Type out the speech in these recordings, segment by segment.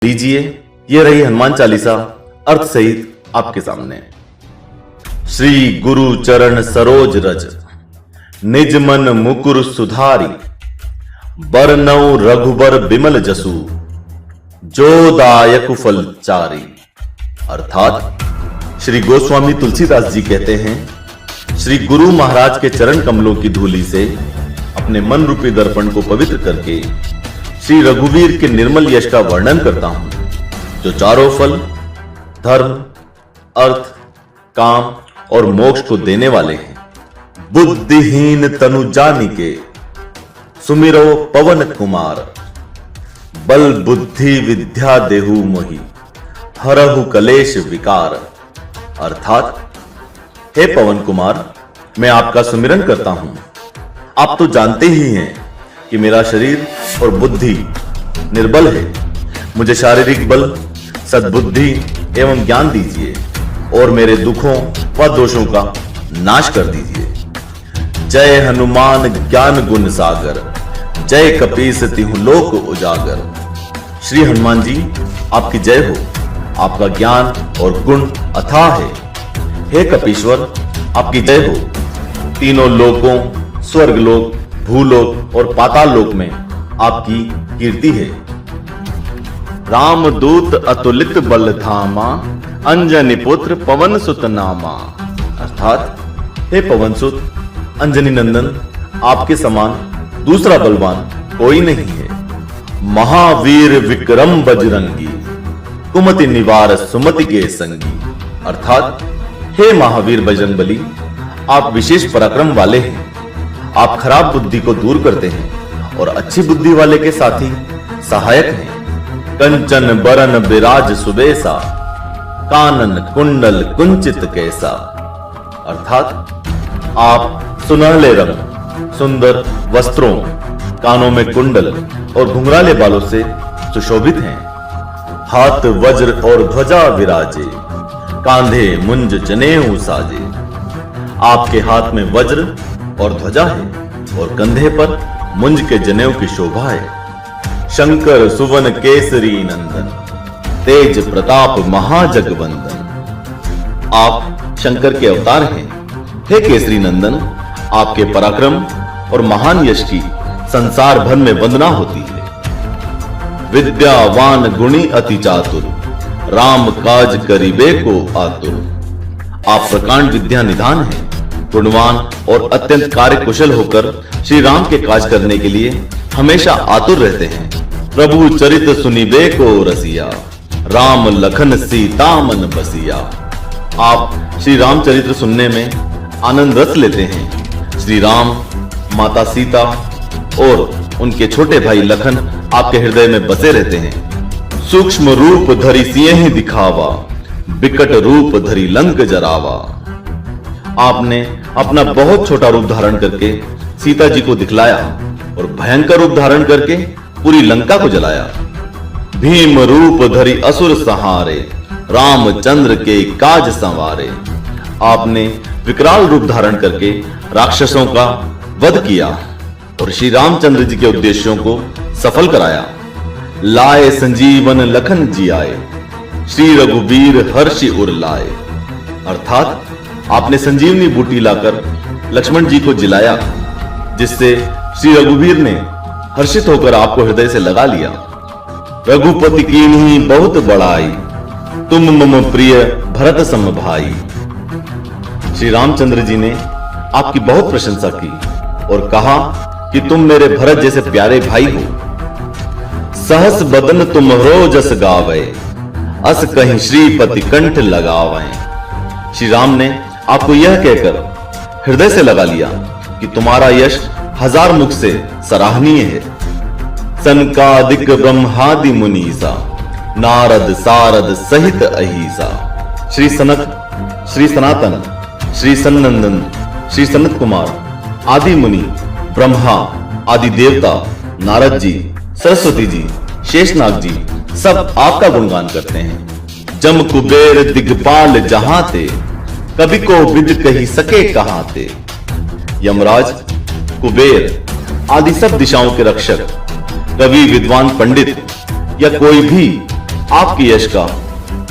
लीजिए, ये रही हनुमान चालीसा अर्थ सहित आपके सामने। श्री गुरु चरण सरोज रज, निज मन मुकुर सुधारी, बरनउँ रघुबर बिमल जसु, जो दायक फल चारी। अर्थात श्री गोस्वामी तुलसीदास जी कहते हैं, श्री गुरु महाराज के चरण कमलों की धूलि से अपने मन रूपी दर्पण को पवित्र करके श्री रघुवीर के निर्मल यश का वर्णन करता हूं, जो चारों फल धर्म, अर्थ, काम और मोक्ष को देने वाले हैं। बुद्धिहीन तनु जानिके, सुमिरो पवन कुमार, बल बुद्धि विद्या देहु मोहि, हरहु कलेश विकार। अर्थात हे पवन कुमार, मैं आपका सुमिरन करता हूं। आप तो जानते ही हैं कि मेरा शरीर और बुद्धि निर्बल है। मुझे शारीरिक बल, सद्बुद्धि एवं ज्ञान दीजिए और मेरे दुखों व दोषों का नाश कर दीजिए। जय हनुमान ज्ञान गुण सागर, जय कपीस तिहु लोक उजागर। श्री हनुमान जी, आपकी जय हो। आपका ज्ञान और गुण अथाह है। हे कपीश्वर, आपकी जय हो। तीनों लोकों, स्वर्गलोक, भूलोक और पाताल लोक में आपकी कीर्ति है। रामदूत अतुलित बल धामा, अंजनी पुत्र पवन सुत नामा। अर्थात हे पवन सुत, अंजनी नंदन, आपके समान दूसरा बलवान कोई नहीं है। महावीर विक्रम बजरंगी, कुमति निवार सुमति के संगी। अर्थात हे महावीर बजरंगबली, आप विशेष पराक्रम वाले हैं। आप खराब बुद्धि को दूर करते हैं और अच्छी बुद्धि वाले के साथी सहायक हैं। कंचन बरन बिराज सुबेसा, कानन कुंडल कुंचित कैसा। अर्थात आप सुनहले रंग, सुंदर वस्त्रों, कानों में कुंडल और घुंघराले बालों से सुशोभित हैं। हाथ वज्र और ध्वजा विराजे, कांधे मुंज जनेऊ साजे। आपके हाथ में वज्र और ध्वजा है और कंधे पर मुंज के जनेऊ की शोभा है। शंकर सुवन केसरी नंदन, तेज प्रताप महाजगवंदन। आप शंकर के अवतार हैं। हे केसरी नंदन, आपके पराक्रम और महान यश की संसार भर में वंदना होती है। विद्यावान गुणी अति चातुर, राम काज करिबे को आतुर। आप प्रकांड विद्या निधान हैं, गुणवान और अत्यंत कार्य कुशल होकर श्री राम के काज करने के लिए हमेशा आतुर रहते हैं। प्रभु चरित सुनिबे को रसिया, राम लखन सीता मन बसिया। आप श्री राम चरित्र सुनने में आनंद रस लेते हैं। श्री राम, माता सीता और उनके छोटे भाई लखन आपके हृदय में बसे रहते हैं। सूक्ष्म रूप धरि सियहि दिखावा, बिकट रूप धरि लंक जरावा। आपने अपना बहुत छोटा रूप धारण करके सीता जी को दिखलाया और भयंकर रूप धारण करके पूरी लंका को जलाया। भीम रूप धरि असुर सहारे, रामचंद्र के काज संवारे। आपने विकराल रूप धारण करके राक्षसों का वध किया और श्री रामचंद्र जी के उद्देश्यों को सफल कराया। लाए संजीवन लखन जी आए, श्री रघुवीर हर्षि उर लाए। अर्थात आपने संजीवनी बूटी लाकर लक्ष्मण जी को जिलाया, जिससे श्री रघुवीर ने हर्षित होकर आपको हृदय से लगा लिया। रघुपति कीन्ही बहुत बड़ाई, तुम मम प्रिय भरत सम भाई। श्री रामचंद्र जी ने आपकी बहुत प्रशंसा की और कहा कि तुम मेरे भरत जैसे प्यारे भाई हो। सहस बदन तुम्हरो जस गावे, अस कहीं श्रीपति कंठ लगावे। श्री राम ने आपको यह कहकर हृदय से लगा लिया कि तुम्हारा यश हजार मुख से सराहनीय है। सनकादिक ब्रह्मादि मुनीसा, नारद सारद सहित अहिसा। श्री सनक, श्री सनातन, श्री सन्नंदन, श्री सनत कुमार आदि मुनि, ब्रह्मा आदि देवता, नारद जी, सरस्वती जी, शेषनाग जी सब आपका गुणगान करते हैं। जम कुबेर दिग्पाल जहां थे, कभी को विद कही सके कहां थे। यमराज, कुबेर आदि सब दिशाओं के रक्षक, कवि, विद्वान, पंडित या कोई भी आपकी यश का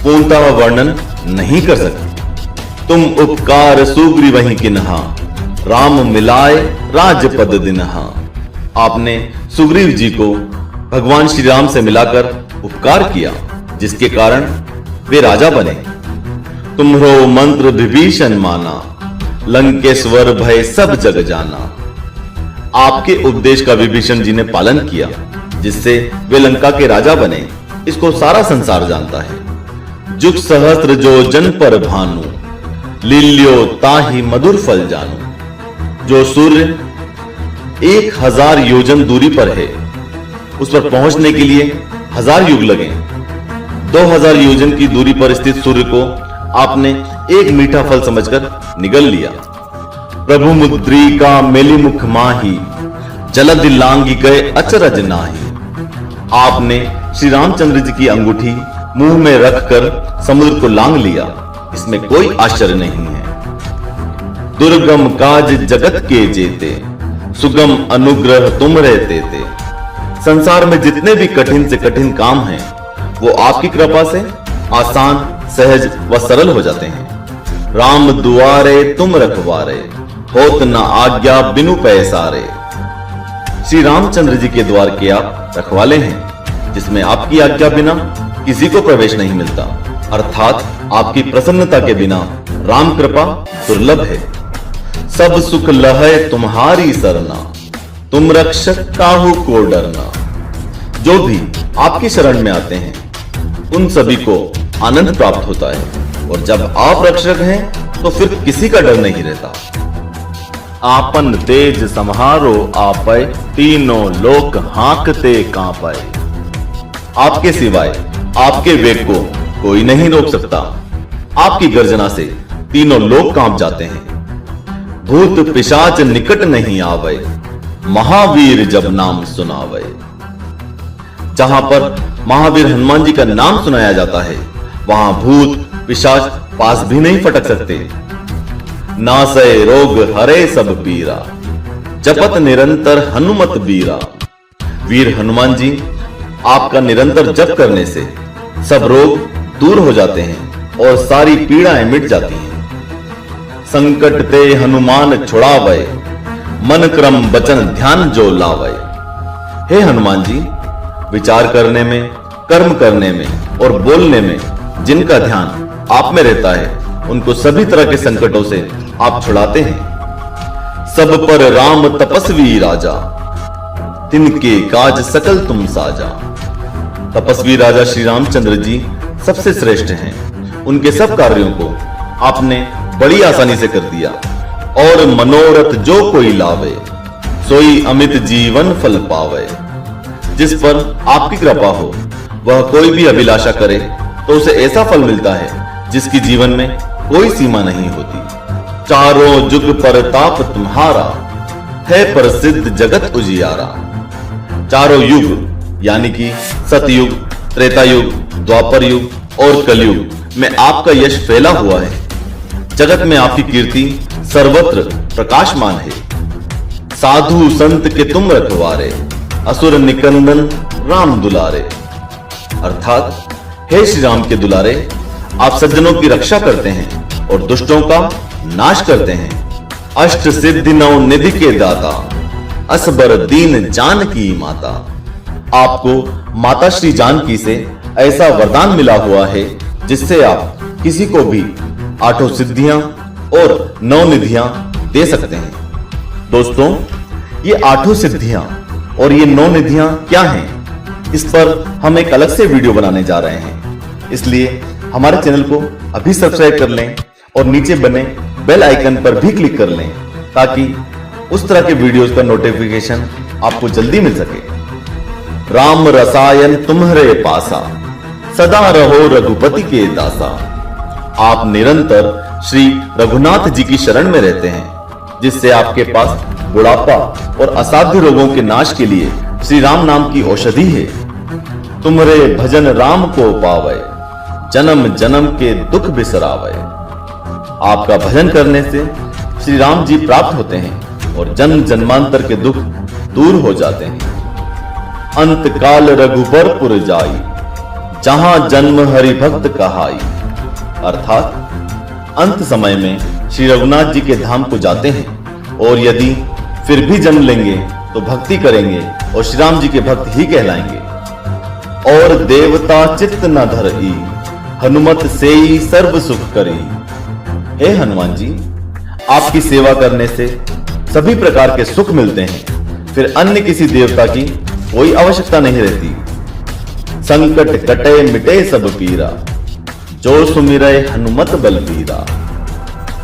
पूर्णतः वर्णन नहीं कर सकते। तुम उपकार सुग्रीवहि किन्हा, राम मिलाए राजपद दिन्हा। आपने सुग्रीव जी को भगवान श्री राम से मिलाकर उपकार किया, जिसके कारण वे राजा बने। तुम्हरो मंत्र विभीषण माना, लंकेश्वर भय सब जग जाना। आपके उपदेश का विभीषण जी ने पालन किया, जिससे वे लंका के राजा बने। इसको सारा संसार जानता है। जुग सहस्त्र जो जन पर भानु, लील्यो ताहि मधुर फल जानू। जो सूर्य 1000 योजन दूरी पर है, उस पर पहुंचने के लिए 1000 युग लगे। 2000 योजन की दूरी पर स्थित सूर्य को आपने एक मीठा फल समझकर निगल लिया। प्रभु मुद्रिका मेली मुख माही, जलधि लांगी गए अचरज नाही। आपने श्री रामचंद्र जी की अंगूठी मुंह में रखकर समुद्र को लांग लिया। इसमें कोई आश्चर्य नहीं है। दुर्गम काज जगत के जेते, सुगम अनुग्रह तुमरे तेते। संसार में जितने भी कठिन से कठिन काम हैं, वो आपकी कृपा से आसान, सहज व सरल हो जाते हैं। राम दुआरे तुम रखवारे, होत न आज्ञा बिनु पैसारे। श्री रामचंद्र जी के द्वार के आप रखवाले हैं, जिसमें आपकी आज्ञा बिना किसी को प्रवेश नहीं मिलता। अर्थात आपकी प्रसन्नता के बिना राम कृपा दुर्लभ है। सब सुख लहै तुम्हारी सरना, तुम रक्षक काहू को डरना। जो भी आपकी शरण में आते हैं, उन सभी को आनंद प्राप्त होता है। और जब आप रक्षक हैं, तो फिर किसी का डर नहीं रहता। आपन तेज सम्हारो आपै, तीनों लोक हाँकते कांपै। आपके सिवाय आपके वेग को कोई नहीं रोक सकता। आपकी गर्जना से तीनों लोग कांप जाते हैं। भूत पिशाच निकट नहीं आवे, महावीर जब नाम सुनावे। जहां पर महावीर हनुमान जी का नाम सुनाया जाता है, वहां भूत पिशाच पास भी नहीं फटक सकते। नासय रोग हरे सब पीरा, जपत निरंतर हनुमत बीरा। वीर हनुमान जी, आपका निरंतर जप करने से सब रोग दूर हो जाते हैं और सारी पीड़ाएं मिट जाती हैं। संकट ते हनुमान छुड़ावे, मन क्रम वचन ध्यान जो लावे। हे हनुमान जी, विचार करने में, कर्म करने में और बोलने में जिनका ध्यान आप में रहता है, उनको सभी तरह के संकटों से आप छुड़ाते हैं। सब पर राम तपस्वी राजा, तिनके काज सकल तुम साजा। तपस्वी राजा श्री रामचंद्र जी सबसे श्रेष्ठ हैं। उनके सब कार्यों को आपने बड़ी आसानी से कर दिया। और मनोरथ जो कोई लावे, सोई अमित जीवन फल पावे। जिस पर आपकी कृपा हो, वह कोई भी अभिलाषा करे तो उसे ऐसा फल मिलता है जिसकी जीवन में कोई सीमा नहीं होती। चारों जुग परताप तुम्हारा, है प्रसिद्ध जगत उजियारा। चारों युग यानी कि सतयुग, त्रेता युग, द्वापर युग और कलयुग में आपका यश फैला हुआ है। जगत में आपकी कीर्ति सर्वत्र प्रकाशमान है। साधु संत के तुम रखवारे, असुर निकंदन राम दुलारे। अर्थात हे श्री राम के दुलारे, आप सज्जनों की रक्षा करते हैं और दुष्टों का नाश करते हैं। अष्ट सिद्धि नौ निधि के दाता, असबर दीन जानकी माता। आपको माता श्री जानकी से ऐसा वरदान मिला हुआ है, जिससे आप किसी को भी 8 सिद्धियां और 9 निधियां दे सकते हैं। दोस्तों, ये 8 सिद्धियां और ये 9 निधियां क्या हैं, इस पर हम एक अलग से वीडियो बनाने जा रहे हैं। इसलिए हमारे चैनल को अभी सब्सक्राइब कर लें और नीचे बने बेल आइकन पर भी क्लिक कर लें, ताकि उस तरह के वीडियोस का नोटिफिकेशन आपको जल्दी मिल सके। राम रसायन तुम्हारे पासा, सदा रहो रघुपति के दासा। आप निरंतर श्री रघुनाथ जी की शरण में रहते हैं, जिससे आपके पास बुढ़ापा और असाध्य रोगों के नाश के लिए श्री राम नाम की औषधि है। तुम्हारे भजन राम को पावे, जन्म जन्म के दुख बिसरावे। आपका भजन करने से श्री राम जी प्राप्त होते हैं और जन्म जन्मांतर के दुख दूर हो जाते हैं। अंत काल रघुबर पुर जाई, जहां जन्म हरि भक्त कहाई। अर्थात अंत समय में श्री रघुनाथ जी के धाम को जाते हैं और यदि फिर भी जन्म लेंगे तो भक्ति करेंगे और श्री राम जी के भक्त ही कहलाएंगे। और देवता चित्त न धरई, हनुमत सेई सर्व सुख करी। हे हनुमान जी, आपकी सेवा करने से सभी प्रकार के सुख मिलते हैं, फिर अन्य किसी देवता की कोई आवश्यकता नहीं रहती। संकट कटे मिटे सब पीरा, जो सुमिरै हनुमत बलबीरा।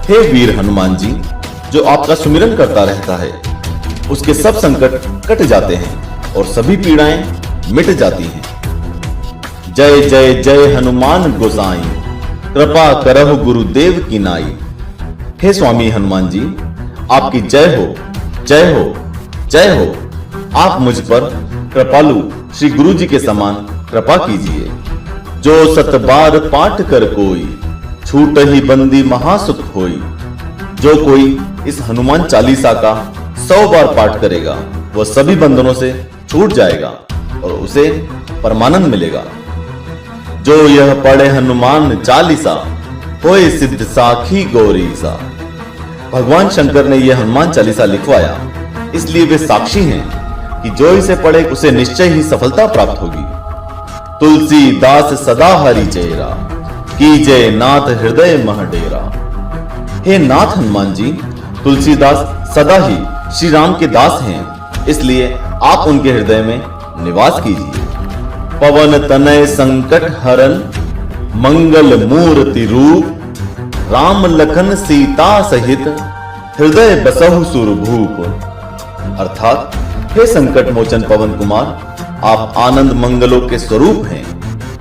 हे वीर हनुमान जी, जो आपका सुमिरन करता रहता है उसके सब संकट कट जाते हैं और सभी पीड़ाएं मिट जाती हैं। जय जय जय हनुमान गोसाई, कृपा करहु गुरुदेव की नाई। हे स्वामी हनुमान जी, आपकी जय हो, जय हो, जय हो। आप मुझ पर कृपालु श्री गुरु जी के समान कृपा कीजिए। जो सत बार पाठ कर कोई, छूट ही बंदी महासुख होई। जो कोई इस हनुमान चालीसा का 100 बार पाठ करेगा वह सभी बंधनों से छूट जाएगा और उसे परमानंद मिलेगा। जो यह पढ़े हनुमान चालीसा, होए सिद्ध साखी गौरीसा। भगवान शंकर ने यह हनुमान चालीसा लिखवाया, इसलिए वे साक्षी हैं कि जो इसे पढ़े उसे निश्चय ही सफलता प्राप्त होगी। तुलसीदास सदा हरि चेरा, कीजय नाथ हृदय मह डेरा। हे नाथ हनुमान जी, तुलसीदास सदा ही श्री राम के दास हैं, इसलिए आप उनके हृदय में निवास कीजिए। पवन तनय संकट हरन, मंगल मूर्ति रूप। राम लखन सीता सहित, हृदय बसहु सुरभूप। अर्थात हे संकट मोचन पवन कुमार, आप आनंद मंगलों के स्वरूप हैं।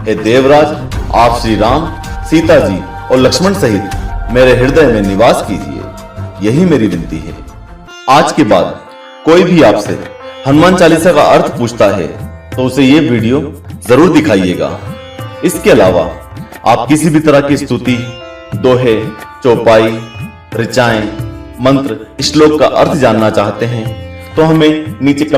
हे देवराज, आप श्री राम, सीता जी और लक्ष्मण सहित मेरे हृदय में निवास कीजिए। यही मेरी विनती है। आज के बाद कोई भी आपसे हनुमान चालीसा का अर्थ पूछता है तो उसे ये वीडियो जरूर दिखाइएगा। इसके अलावा आप किसी भी तरह की स्तुति, दोहे, चौपाई, ऋचाएं, मंत्र, श्लोक का अर्थ जानना चाहते हैं तो हमें नीचे